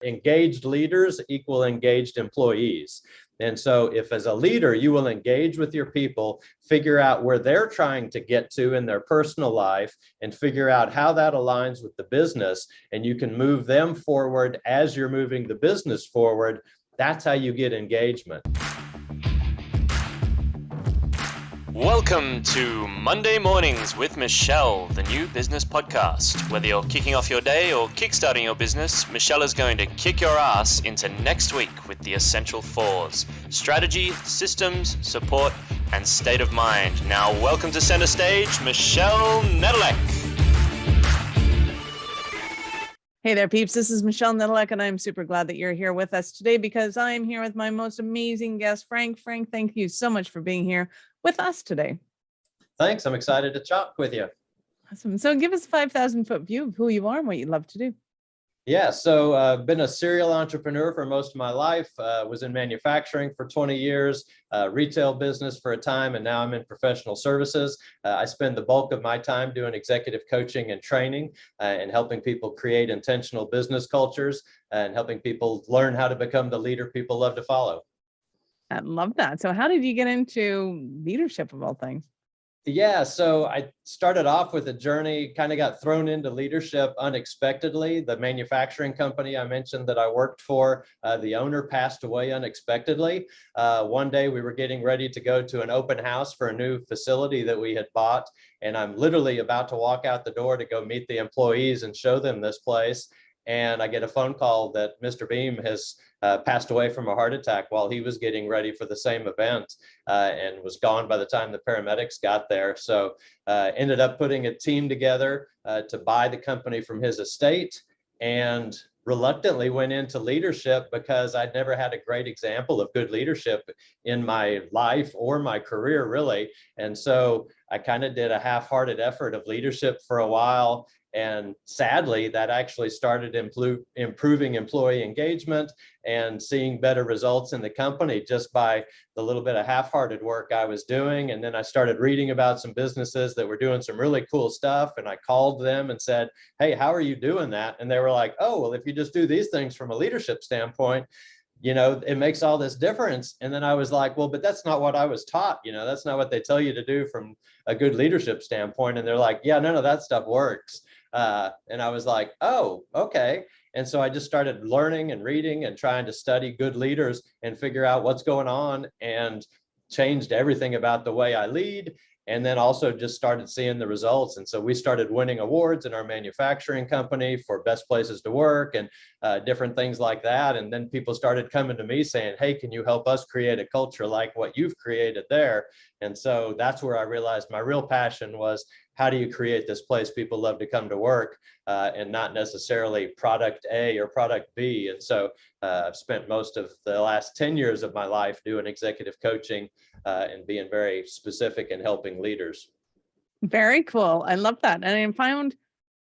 Engaged leaders equal engaged employees. And so if as a leader, you will engage with your people, figure out where they're trying to get to in their personal life and figure out how that aligns with the business, and you can move them forward as you're moving the business forward, that's how you get engagement. Welcome to Monday Mornings with Michelle, the new business podcast. Whether you're kicking off your day or kickstarting your business, Michelle is going to kick your ass into next week with the essential fours: strategy, systems, support, and state of mind. Now, welcome to center stage, Michelle Nedelec. Hey there, peeps. This is Michelle Nedelec, and I'm super glad that you're here with us today because I'm here with my most amazing guest, Frank. Frank, thank you so much for being here with us today. Thanks. I'm excited to talk with you. Awesome. So give us a 5,000-foot view of who you are and what you love to do. Yeah, so I've been a serial entrepreneur for most of my life, was in manufacturing for 20 years, retail business for a time, and now I'm in professional services. I spend the bulk of my time doing executive coaching and training and helping people create intentional business cultures and helping people learn how to become the leader people love to follow. I love that. So how did you get into leadership of all things? Yeah, so I started off with a journey, kind of got thrown into leadership unexpectedly. The manufacturing company I mentioned that I worked for, the owner passed away unexpectedly. One day we were getting ready to go to an open house for a new facility that we had bought, and I'm literally about to walk out the door to go meet the employees and show them this place. And I get a phone call that Mr. Beam has passed away from a heart attack while he was getting ready for the same event and was gone by the time the paramedics got there. So ended up putting a team together to buy the company from his estate, and reluctantly went into leadership because I'd never had a great example of good leadership in my life or my career, really. And so I kind of did a half-hearted effort of leadership for a while. And sadly, that actually started improving employee engagement and seeing better results in the company just by the little bit of half-hearted work I was doing. And then I started reading about some businesses that were doing some really cool stuff. And I called them and said, hey, how are you doing that? And they were like, oh, well, if you just do these things from a leadership standpoint, you know, it makes all this difference. And then I was like, well, but that's not what I was taught. You know, that's not what they tell you to do from a good leadership standpoint. And they're like, yeah, none of that stuff works. And I was like, oh, okay. And so I just started learning and reading and trying to study good leaders and figure out what's going on, and changed everything about the way I lead. And then also just started seeing the results. And so we started winning awards in our manufacturing company for best places to work and different things like that. And then people started coming to me saying, hey, can you help us create a culture like what you've created there? And so that's where I realized my real passion was, how do you create this place people love to come to work and not necessarily product A or product B? And so I've spent most of the last 10 years of my life doing executive coaching and being very specific in helping leaders. Very cool. I love that. And I found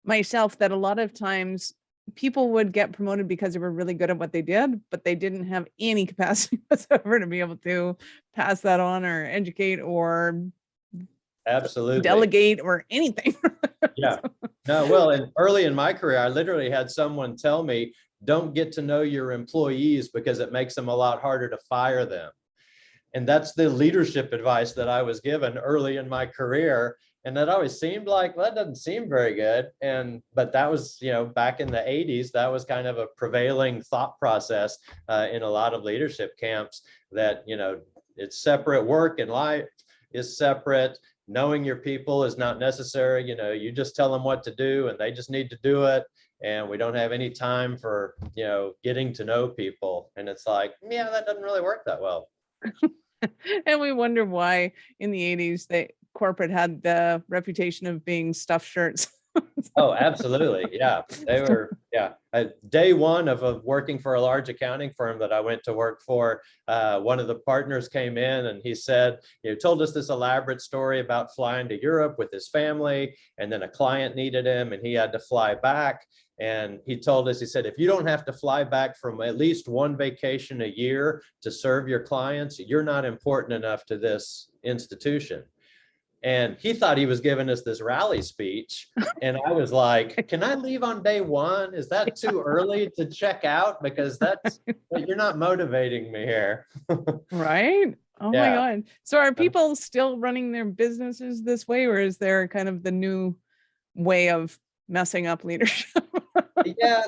myself that a lot of times people would get promoted because they were really good at what they did, but they didn't have any capacity whatsoever to be able to pass that on or educate or absolutely delegate or anything. Yeah. No, well, and early in my career, I literally had someone tell me, don't get to know your employees because it makes them a lot harder to fire them. And that's the leadership advice that I was given early in my career. And that always seemed like, well, that doesn't seem very good. But that was, you know, back in the 80s, that was kind of a prevailing thought process in a lot of leadership camps, that, you know, it's separate. Work and life is separate. Knowing your people is not necessary. You know, you just tell them what to do and they just need to do it. And we don't have any time for, you know, getting to know people. And it's like, yeah, that doesn't really work that well. And we wonder why in the 80s, corporate had the reputation of being stuffed shirts. Oh, absolutely. Yeah. They were, yeah. Day one of working for a large accounting firm that I went to work for, one of the partners came in and he said, told us this elaborate story about flying to Europe with his family. And then a client needed him and he had to fly back. And he told us, he said, if you don't have to fly back from at least one vacation a year to serve your clients, you're not important enough to this institution. And he thought he was giving us this rally speech. And I was like, can I leave on day one? Is that too early to check out? Because you're not motivating me here. Right? Oh my God. So are people still running their businesses this way, or is there kind of the new way of messing up leadership? Yeah,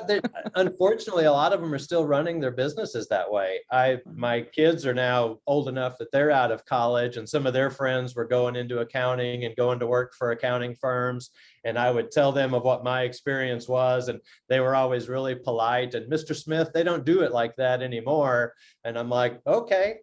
unfortunately, a lot of them are still running their businesses that way. My kids are now old enough that they're out of college, and some of their friends were going into accounting and going to work for accounting firms. And I would tell them of what my experience was, and they were always really polite. And Mr. Smith, they don't do it like that anymore. And I'm like, okay,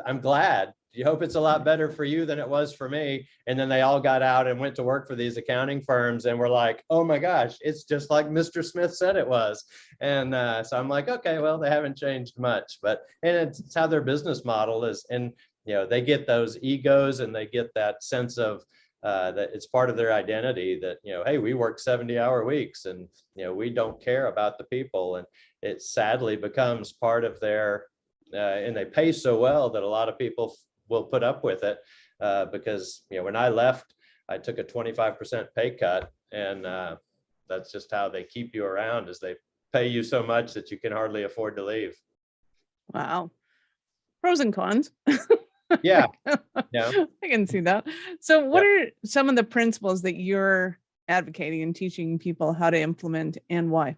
I'm glad. You hope it's a lot better for you than it was for me. And then they all got out and went to work for these accounting firms and were like, oh my gosh, it's just like Mr. Smith said it was. And so I'm like, okay, well, they haven't changed much, and it's how their business model is. And, they get those egos and they get that sense of that it's part of their identity that, hey, we work 70-hour weeks and, we don't care about the people. And it sadly becomes part of their, and they pay so well that a lot of people will put up with it because, when I left, I took a 25% pay cut, and that's just how they keep you around, is they pay you so much that you can hardly afford to leave. Wow. Pros and cons. Yeah. I can see that. So what are some of the principles that you're advocating and teaching people how to implement, and why?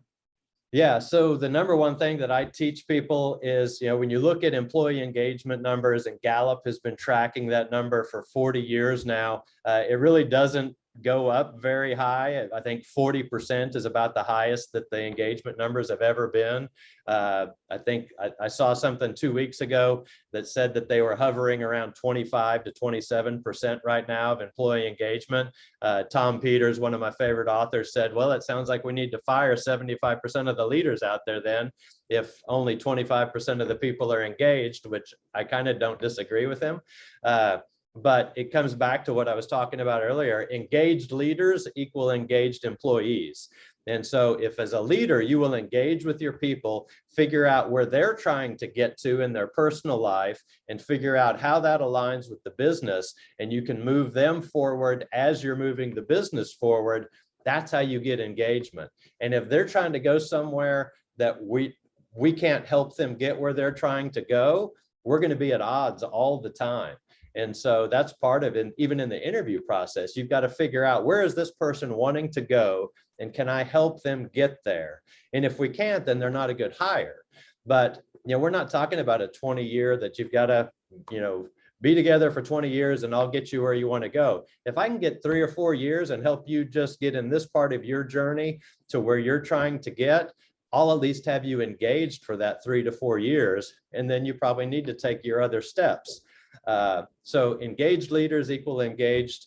Yeah, so the number one thing that I teach people is, when you look at employee engagement numbers, and Gallup has been tracking that number for 40 years now, it really doesn't go up very high. I think 40% is about the highest that the engagement numbers have ever been. I think I saw something 2 weeks ago that said that they were hovering around 25 to 27% right now of employee engagement. Tom Peters, one of my favorite authors, said, well, it sounds like we need to fire 75% of the leaders out there then, if only 25% of the people are engaged, which I kind of don't disagree with him. But it comes back to what I was talking about earlier. Engaged leaders equal engaged employees. And so if as a leader, you will engage with your people, figure out where they're trying to get to in their personal life, and figure out how that aligns with the business, and you can move them forward as you're moving the business forward, that's how you get engagement. And if they're trying to go somewhere that we can't help them get where they're trying to go, we're going to be at odds all the time. And so that's part of it. Even in the interview process, you've got to figure out, where is this person wanting to go, and can I help them get there? And if we can't, then they're not a good hire. But, we're not talking about a 20-year that you've got to, be together for 20 years and I'll get you where you want to go. If I can get 3 or 4 years and help you just get in this part of your journey to where you're trying to get, I'll at least have you engaged for that 3 to 4 years. And then you probably need to take your other steps. So engaged leaders equal engaged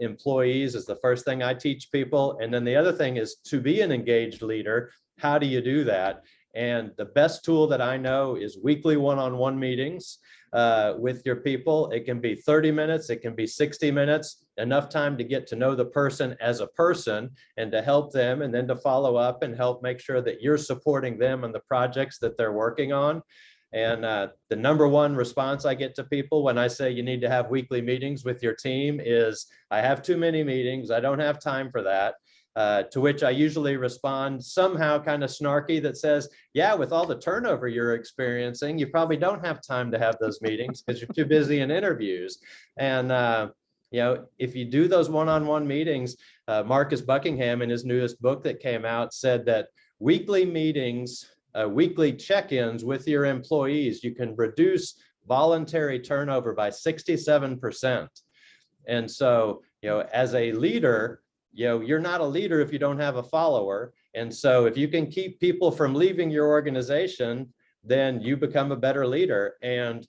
employees is the first thing I teach people. And then the other thing is to be an engaged leader. How do you do that? And the best tool that I know is weekly one-on-one meetings with your people. It can be 30 minutes, it can be 60 minutes, enough time to get to know the person as a person and to help them, and then to follow up and help make sure that you're supporting them on the projects that they're working on. And the number one response I get to people when I say you need to have weekly meetings with your team is, I have too many meetings, I don't have time for that. To which I usually respond somehow kind of snarky that says, yeah, with all the turnover you're experiencing, you probably don't have time to have those meetings because you're too busy in interviews. And if you do those one-on-one meetings, Marcus Buckingham in his newest book that came out said that weekly meetings, weekly check-ins with your employees, you can reduce voluntary turnover by 67%. And so, as a leader, you're not a leader if you don't have a follower. And so if you can keep people from leaving your organization, then you become a better leader. And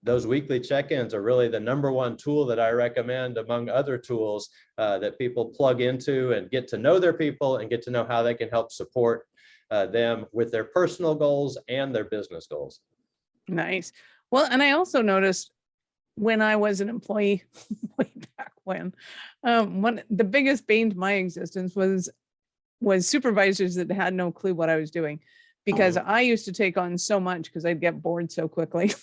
those weekly check-ins are really the number one tool that I recommend, among other tools that people plug into and get to know their people and get to know how they can help support them with their personal goals and their business goals. Nice. Well, and I also noticed when I was an employee way back when, the biggest bane to my existence was supervisors that had no clue what I was doing, because I used to take on so much because I'd get bored so quickly.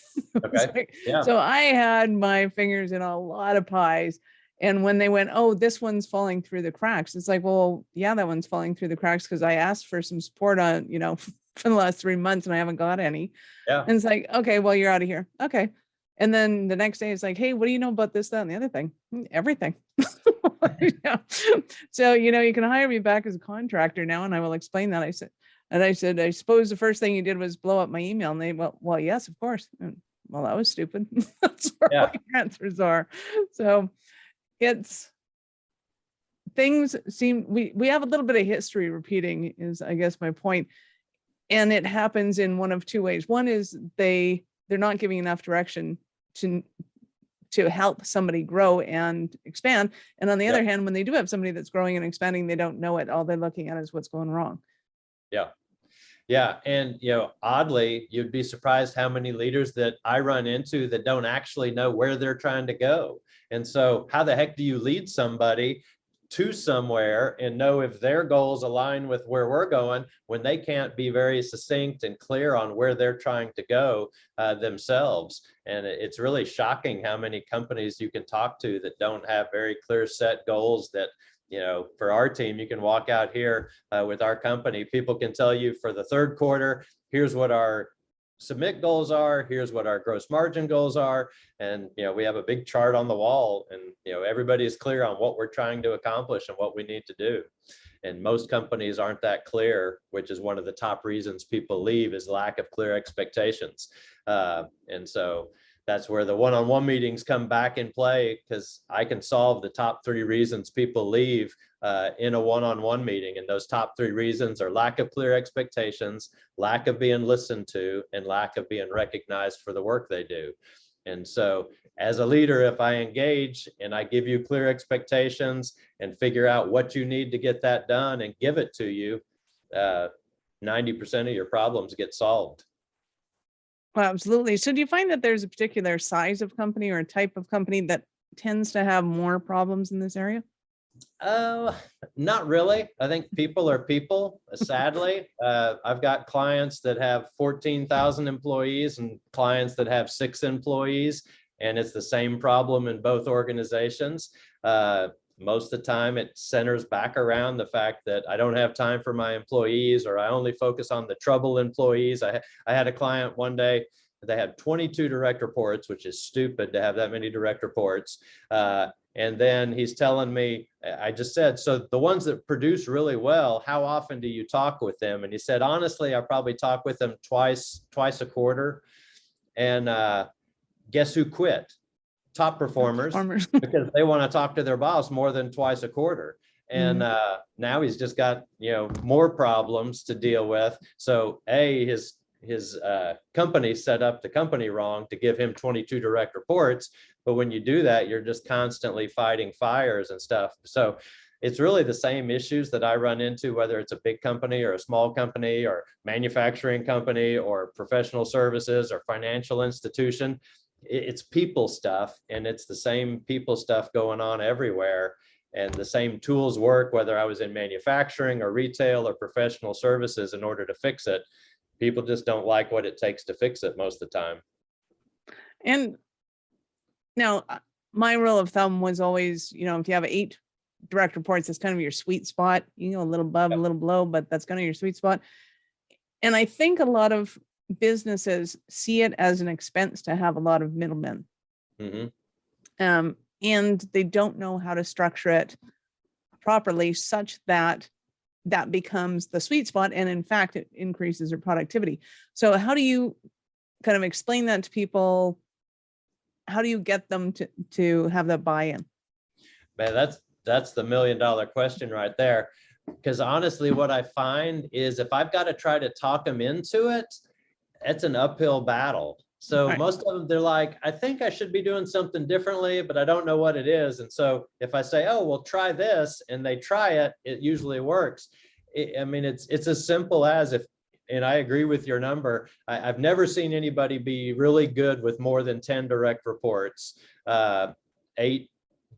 Okay. Yeah. So I had my fingers in a lot of pies, And when they went, oh, this one's falling through the cracks, it's like, well, yeah, that one's falling through the cracks because I asked for some support on, for the last 3 months and I haven't got any. Yeah. And it's like, okay, well, you're out of here. Okay. And then the next day it's like, hey, what do you know about this, that, and the other thing? Everything. Yeah. So, you can hire me back as a contractor now, and I will explain that. I said, I suppose the first thing you did was blow up my email. And they, well, yes, of course. And, well, that was stupid. That's where all your answers are. So it's things seem, we have a little bit of history repeating is, I guess, my point. And it happens in one of two ways. One is they're not giving enough direction to help somebody grow and expand. And on the other hand, when they do have somebody that's growing and expanding, they don't know it. All they're looking at is what's going wrong. Yeah. Yeah. And, oddly, you'd be surprised how many leaders that I run into that don't actually know where they're trying to go. And so how the heck do you lead somebody to somewhere and know if their goals align with where we're going when they can't be very succinct and clear on where they're trying to go themselves? And it's really shocking how many companies you can talk to that don't have very clear set goals that, for our team, you can walk out here with our company. People can tell you for the third quarter, here's what our submit goals are, here's what our gross margin goals are. And, we have a big chart on the wall, and, everybody is clear on what we're trying to accomplish and what we need to do. And most companies aren't that clear, which is one of the top reasons people leave, is lack of clear expectations. And so that's where the one-on-one meetings come back in play, because I can solve the top 3 reasons people leave in a one-on-one meeting. And those top 3 reasons are lack of clear expectations, lack of being listened to, and lack of being recognized for the work they do. And so as a leader, if I engage and I give you clear expectations and figure out what you need to get that done and give it to you, 90% of your problems get solved. Well, absolutely. So do you find that there's a particular size of company or a type of company that tends to have more problems in this area? Not really. I think people are people, sadly. I've got clients that have 14,000 employees and clients that have 6 employees, and it's the same problem in both organizations. Most of the time it centers back around the fact that I don't have time for my employees, or I only focus on the troubled employees. I had a client one day, they had 22 direct reports, which is stupid to have that many direct reports. And then he's telling me, I just said, so the ones that produce really well, how often do you talk with them? And he said, honestly, I probably talk with them twice a quarter. And guess who quit? Top performers, because they want to talk to their boss more than twice a quarter. And now he's just got, more problems to deal with. So his company set up the company wrong to give him 22 direct reports. But when you do that, you're just constantly fighting fires and stuff. So it's really the same issues that I run into, whether it's a big company or a small company or manufacturing company or professional services or financial institution. It's people stuff, and it's the same people stuff going on everywhere. And the same tools work, whether I was in manufacturing or retail or professional services, in order to fix it. People just don't like what it takes to fix it most of the time. And now my rule of thumb was always, if you have 8 direct reports, that's kind of your sweet spot. You go a little above, a little below, but that's kind of your sweet spot. And I think a lot of businesses see it as an expense to have a lot of middlemen. And they don't know how to structure it properly such that that becomes the sweet spot. And in fact, it increases their productivity. So how do you kind of explain that to people? How do you get them to have that buy-in? Man, that's the $1 million question right there. Because honestly, what I find is if I've got to try to talk them into it, it's an uphill battle. So most of them, they're like, I think I should be doing something differently, but I don't know what it is. And so if I say, oh, well, try this, and they try it, it usually works. It's as simple as and I agree with your number. I've never seen anybody be really good with more than 10 direct reports. 8,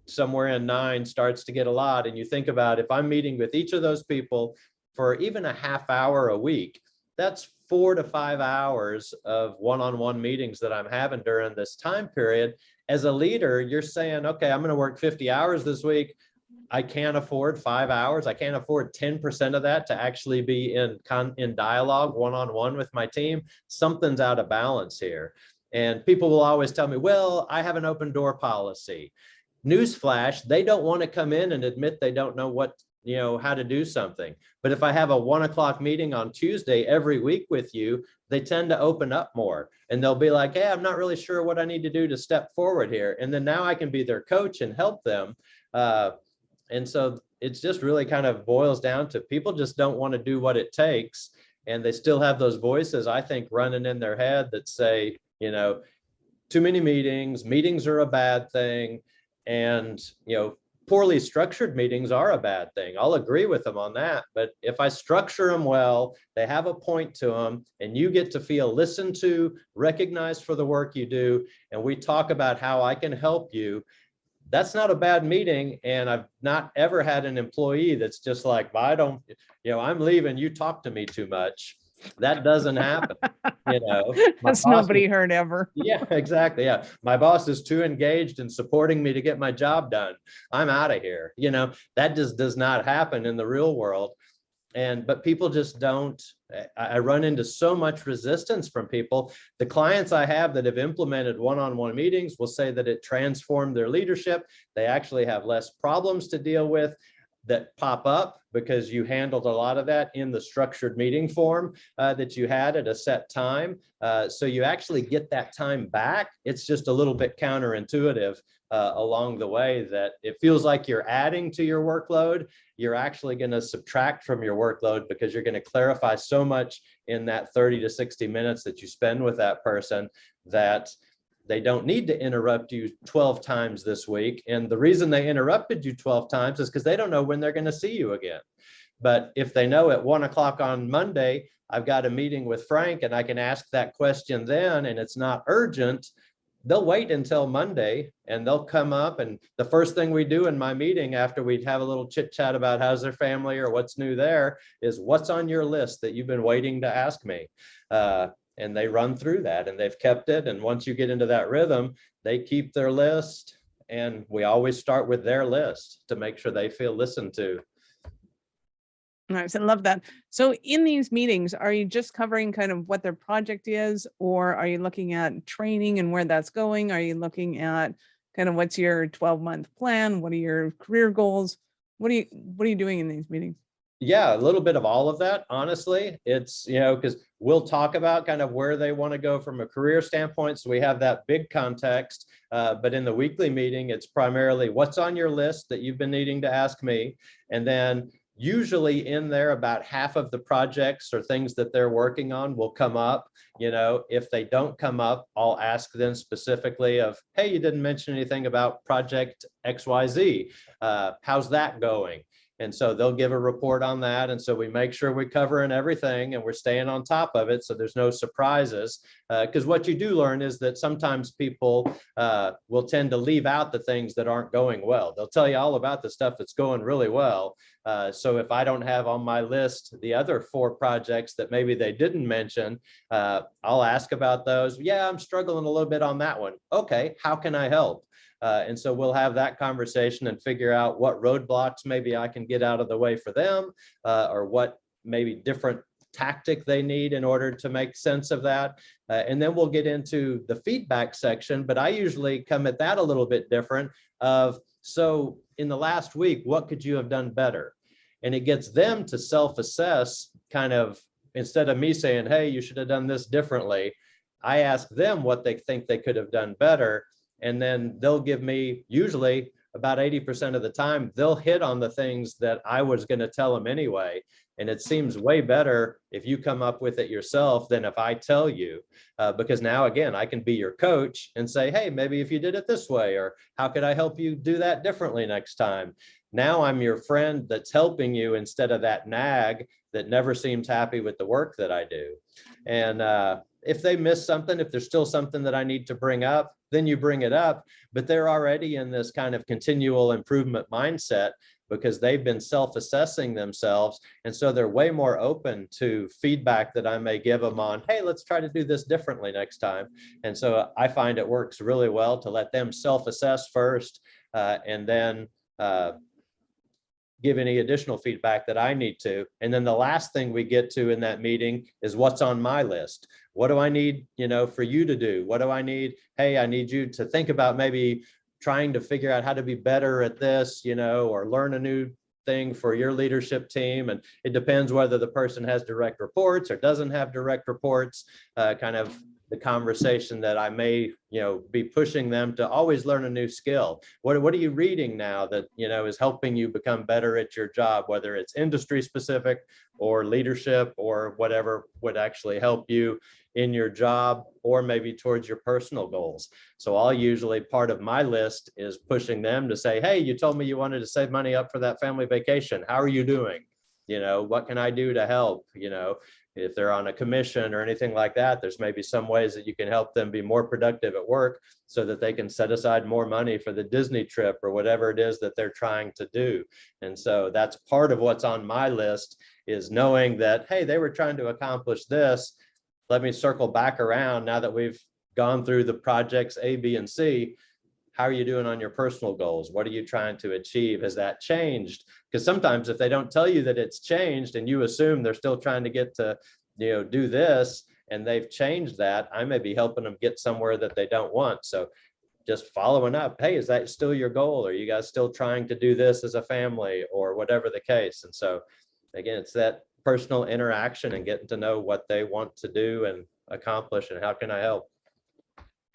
somewhere in 9 starts to get a lot. And you think about, if I'm meeting with each of those people for even a half hour a week, that's 4 to 5 hours of one-on-one meetings that I'm having during this time period. as a leader, you're saying, okay, I'm going to work 50 hours this week. I can't afford 5 hours. I can't afford 10% of that to actually be in dialogue one-on-one with my team. Something's out of balance here. And people will always tell me, well, I have an open door policy. Newsflash, they don't want to come in and admit they don't know how to do something. But if I have a 1 o'clock meeting on Tuesday every week with you, they tend to open up more, and they'll be like, hey, I'm not really sure what I need to do to step forward here. And then now I can be their coach and help them. And so it's just really kind of boils down to people just don't want to do what it takes. And they still have those voices, I think, running in their head that say, too many meetings are a bad thing. And, poorly structured meetings are a bad thing. I'll agree with them on that. But if I structure them well, they have a point to them, and you get to feel listened to, recognized for the work you do, and we talk about how I can help you, that's not a bad meeting. And I've not ever had an employee that's just like, well, I'm leaving, you talk to me too much. That doesn't happen. That's nobody heard ever. Yeah, exactly. Yeah. My boss is too engaged in supporting me to get my job done. I'm out of here. That just does not happen in the real world. But people just don't. I run into so much resistance from people. The clients I have that have implemented one-on-one meetings will say that it transformed their leadership. They actually have less problems to deal with that pop up because you handled a lot of that in the structured meeting form that you had at a set time. So you actually get that time back. It's just a little bit counterintuitive along the way, that it feels like you're adding to your workload. You're actually going to subtract from your workload because you're going to clarify so much in that 30 to 60 minutes that you spend with that person that they don't need to interrupt you 12 times this week. And the reason they interrupted you 12 times is because they don't know when they're going to see you again. But if they know at 1 o'clock on Monday, I've got a meeting with Frank and I can ask that question then, and it's not urgent, they'll wait until Monday and they'll come up. And the first thing we do in my meeting after we'd have a little chit chat about how's their family or what's new there is, what's on your list that you've been waiting to ask me? And they run through that and they've kept it. And once you get into that rhythm, they keep their list. And we always start with their list to make sure they feel listened to. Nice. I love that. So in these meetings, are you just covering kind of what their project is, or are you looking at training and where that's going? Are you looking at kind of what's your 12-month plan? What are your career goals? What are you doing in these meetings? Yeah, a little bit of all of that, honestly. It's, because we'll talk about kind of where they want to go from a career standpoint. So we have that big context. But in the weekly meeting, it's primarily what's on your list that you've been needing to ask me. And then usually in there, about half of the projects or things that they're working on will come up. If they don't come up, I'll ask them specifically of, hey, you didn't mention anything about project XYZ. How's that going? And so they'll give a report on that. And so we make sure we're covering everything and we're staying on top of it, so there's no surprises. Because what you do learn is that sometimes people will tend to leave out the things that aren't going well. They'll tell you all about the stuff that's going really well. So if I don't have on my list the other 4 projects that maybe they didn't mention, I'll ask about those. Yeah, I'm struggling a little bit on that one. Okay, how can I help? And so we'll have that conversation and figure out what roadblocks maybe I can get out of the way for them, or what maybe different tactic they need in order to make sense of that. And then we'll get into the feedback section, but I usually come at that a little bit different of, so in the last week, what could you have done better? And it gets them to self-assess, kind of, instead of me saying, hey, you should have done this differently, I ask them what they think they could have done better. And then they'll give me, usually about 80% of the time, they'll hit on the things that I was going to tell them anyway. And it seems way better if you come up with it yourself than if I tell you, because now, again, I can be your coach and say, hey, maybe if you did it this way, or how could I help you do that differently next time? Now I'm your friend that's helping you instead of that nag that never seems happy with the work that I do. And if they miss something, if there's still something that I need to bring up, then you bring it up, but they're already in this kind of continual improvement mindset because they've been self-assessing themselves. And so they're way more open to feedback that I may give them on, hey, let's try to do this differently next time. And so I find it works really well to let them self-assess first, and then give any additional feedback that I need to. And then the last thing we get to in that meeting is what's on my list. What do I need, for you to do? What do I need? Hey, I need you to think about maybe trying to figure out how to be better at this, or learn a new thing for your leadership team. And it depends whether the person has direct reports or doesn't have direct reports, kind of the conversation that I may, be pushing them to always learn a new skill. What are you reading now that, is helping you become better at your job, whether it's industry specific or leadership or whatever would actually help you in your job or maybe towards your personal goals. So I'll usually, part of my list is pushing them to say, hey, you told me you wanted to save money up for that family vacation. How are you doing? What can I do to help? If they're on a commission or anything like that, there's maybe some ways that you can help them be more productive at work so that they can set aside more money for the Disney trip or whatever it is that they're trying to do. And so that's part of what's on my list, is knowing that, hey, they were trying to accomplish this. Let me circle back around now that we've gone through the projects A, B, and C. How are you doing on your personal goals? What are you trying to achieve? Has that changed? Because sometimes if they don't tell you that it's changed and you assume they're still trying to get to, do this, and they've changed that, I may be helping them get somewhere that they don't want. So just following up, hey, is that still your goal? Are you guys still trying to do this as a family, or whatever the case? And so again, it's that personal interaction and getting to know what they want to do and accomplish and how can I help.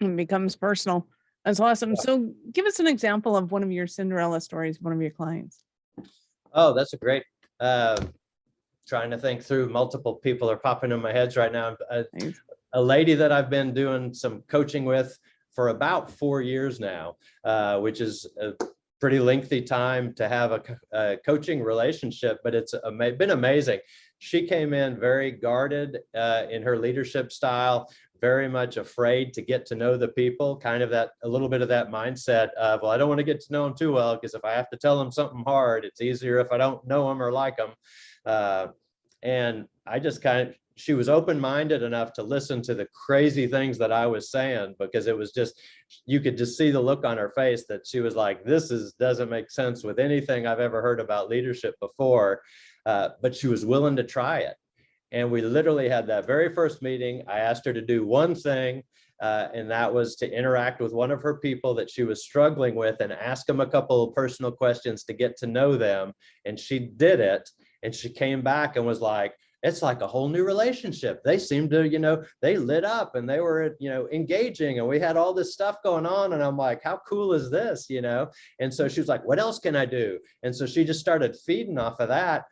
It becomes personal. That's awesome. So give us an example of one of your Cinderella stories, one of your clients. Oh, that's a great, trying to think through, multiple people are popping in my head right now. A lady that I've been doing some coaching with for about 4 years now, which is a pretty lengthy time to have a coaching relationship, but it's been amazing. She came in very guarded in her leadership style, very much afraid to get to know the people, kind of a little bit of that mindset of, well, I don't want to get to know them too well, because if I have to tell them something hard, it's easier if I don't know them or like them. And I just she was open-minded enough to listen to the crazy things that I was saying, because it was just, you could just see the look on her face that she was like, this doesn't make sense with anything I've ever heard about leadership before. But she was willing to try it. And we literally had that very first meeting. I asked her to do one thing, and that was to interact with one of her people that she was struggling with and ask them a couple of personal questions to get to know them. And she did it. And she came back and was like, it's like a whole new relationship. They seemed to, they lit up and they were, engaging, and we had all this stuff going on. And I'm like, how cool is this, And so she was like, what else can I do? And so she just started feeding off of that.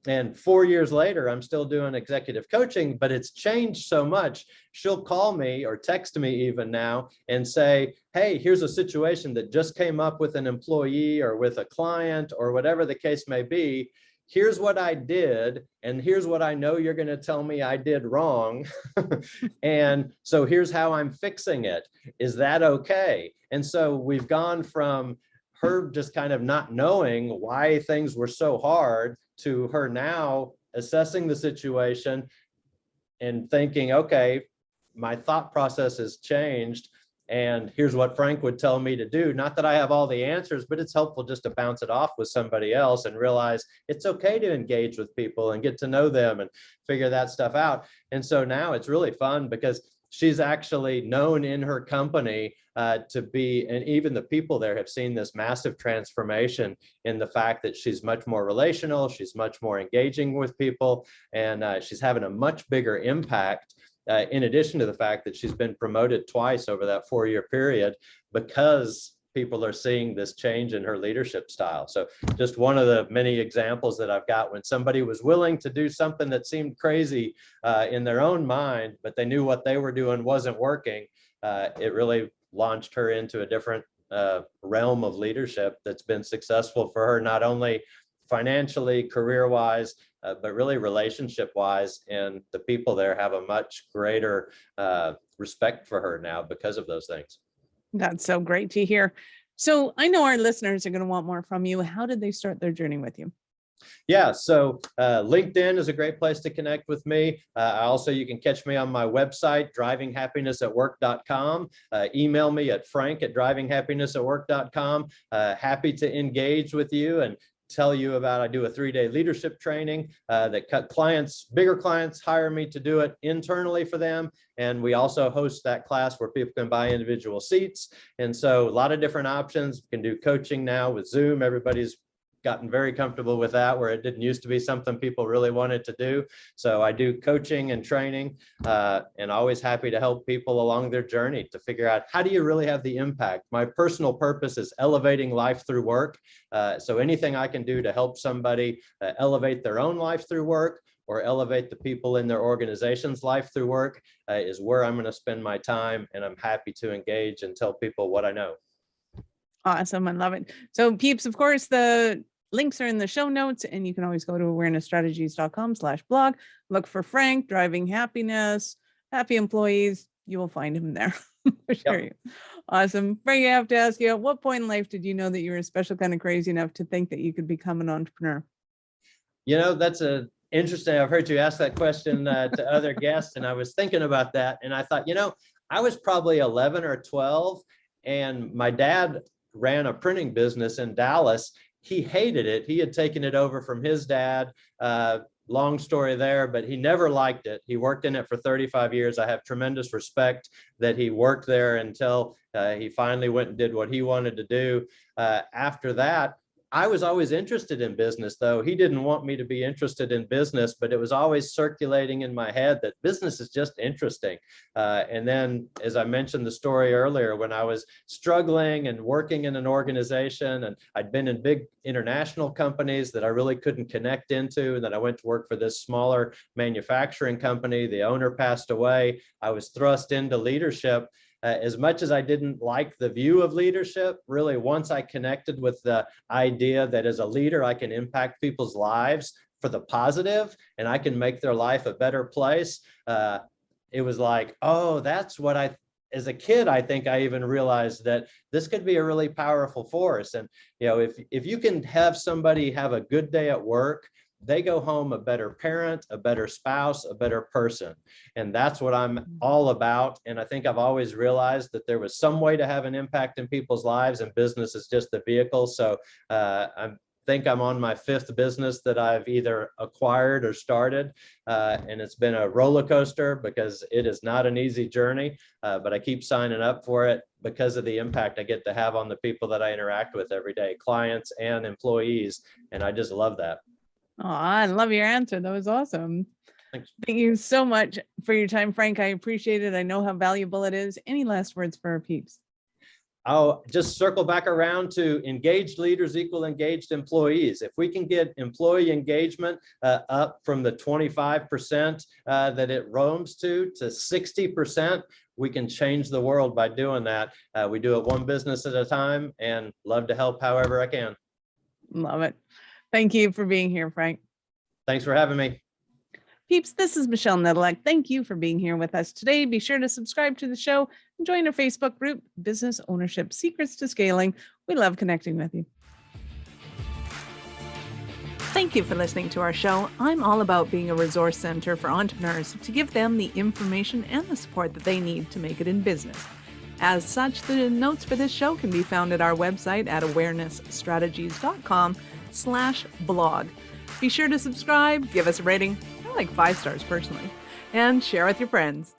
And 4 years later, I'm still doing executive coaching, but it's changed so much. She'll call me or text me even now and say, hey, here's a situation that just came up with an employee or with a client or whatever the case may be. Here's what I did, and here's what I know you're going to tell me I did wrong. And so here's how I'm fixing it. Is that okay? And so we've gone from her just kind of not knowing why things were so hard to her now assessing the situation and thinking, okay, my thought process has changed, and here's what Frank would tell me to do. Not that I have all the answers, but it's helpful just to bounce it off with somebody else and realize it's okay to engage with people and get to know them and figure that stuff out. And so now it's really fun because she's actually known in her company to be, and even the people there have seen this massive transformation in the fact that she's much more relational, she's much more engaging with people, and she's having a much bigger impact, in addition to the fact that she's been promoted twice over that 4-year period, because people are seeing this change in her leadership style. So just one of the many examples that I've got when somebody was willing to do something that seemed crazy in their own mind, but they knew what they were doing wasn't working. It really launched her into a different realm of leadership that's been successful for her, not only financially, career-wise, but really relationship-wise. And the people there have a much greater respect for her now because of those things. That's so great to hear. So I know our listeners are going to want more from you. How did they start their journey with you? Yeah, so LinkedIn is a great place to connect with me. Also, you can catch me on my website, drivinghappinessatwork.com. Email me at frank@drivinghappinessatwork.com. Happy to engage with you and tell you about, I do a 3-day leadership training that bigger clients hire me to do it internally for them. And we also host that class where people can buy individual seats. And so a lot of different options. We can do coaching now with Zoom. Everybody's gotten very comfortable with that, where it didn't used to be something people really wanted to do. So I do coaching and training, and always happy to help people along their journey to figure out, how do you really have the impact? My personal purpose is elevating life through work. So anything I can do to help somebody elevate their own life through work, or elevate the people in their organization's life through work, is where I'm going to spend my time. And I'm happy to engage and tell people what I know. Awesome. I love it. So peeps, of course, the links are in the show notes, and you can always go to awarenessstrategies.com/blog. Look for Frank, Driving Happiness, Happy Employees. You will find him there. For sure. Yep. Awesome. Frank, I have to ask you, at what point in life did you know that you were a special kind of crazy enough to think that you could become an entrepreneur? That's interesting. I've heard you ask that question to other guests, and I was thinking about that. And I thought, I was probably 11 or 12, and my dad ran a printing business in Dallas. He hated it. He had taken it over from his dad. Long story there, but he never liked it. He worked in it for 35 years. I have tremendous respect that he worked there until he finally went and did what he wanted to do. After that, I was always interested in business, though. He didn't want me to be interested in business, but it was always circulating in my head that business is just interesting. And then, as I mentioned the story earlier, when I was struggling and working in an organization, and I'd been in big international companies that I really couldn't connect into, and then I went to work for this smaller manufacturing company. The owner passed away. I was thrust into leadership. As much as I didn't like the view of leadership, really, once I connected with the idea that as a leader, I can impact people's lives for the positive, and I can make their life a better place, it was like, oh, that's what as a kid, I think I even realized that this could be a really powerful force. And, if you can have somebody have a good day at work, they go home a better parent, a better spouse, a better person. And that's what I'm all about. And I think I've always realized that there was some way to have an impact in people's lives, and business is just the vehicle. So I think I'm on my 5th business that I've either acquired or started. And it's been a roller coaster, because it is not an easy journey, but I keep signing up for it because of the impact I get to have on the people that I interact with every day, clients and employees. And I just love that. Oh, I love your answer. That was awesome. Thanks. Thank you so much for your time, Frank. I appreciate it. I know how valuable it is. Any last words for our peeps? I'll just circle back around to engaged leaders equal engaged employees. If we can get employee engagement up from the 25% that it roams to 60%, we can change the world by doing that. We do it one business at a time, and love to help however I can. Love it. Thank you for being here, Frank. Thanks for having me. Peeps, this is Michelle Nedelec. Thank you for being here with us today. Be sure to subscribe to the show and join our Facebook group, Business Ownership Secrets to Scaling. We love connecting with you. Thank you for listening to our show. I'm all about being a resource center for entrepreneurs to give them the information and the support that they need to make it in business. As such, the notes for this show can be found at our website at awarenessstrategies.com/blog. Be sure to subscribe, give us a rating. I like 5 stars personally, and share with your friends.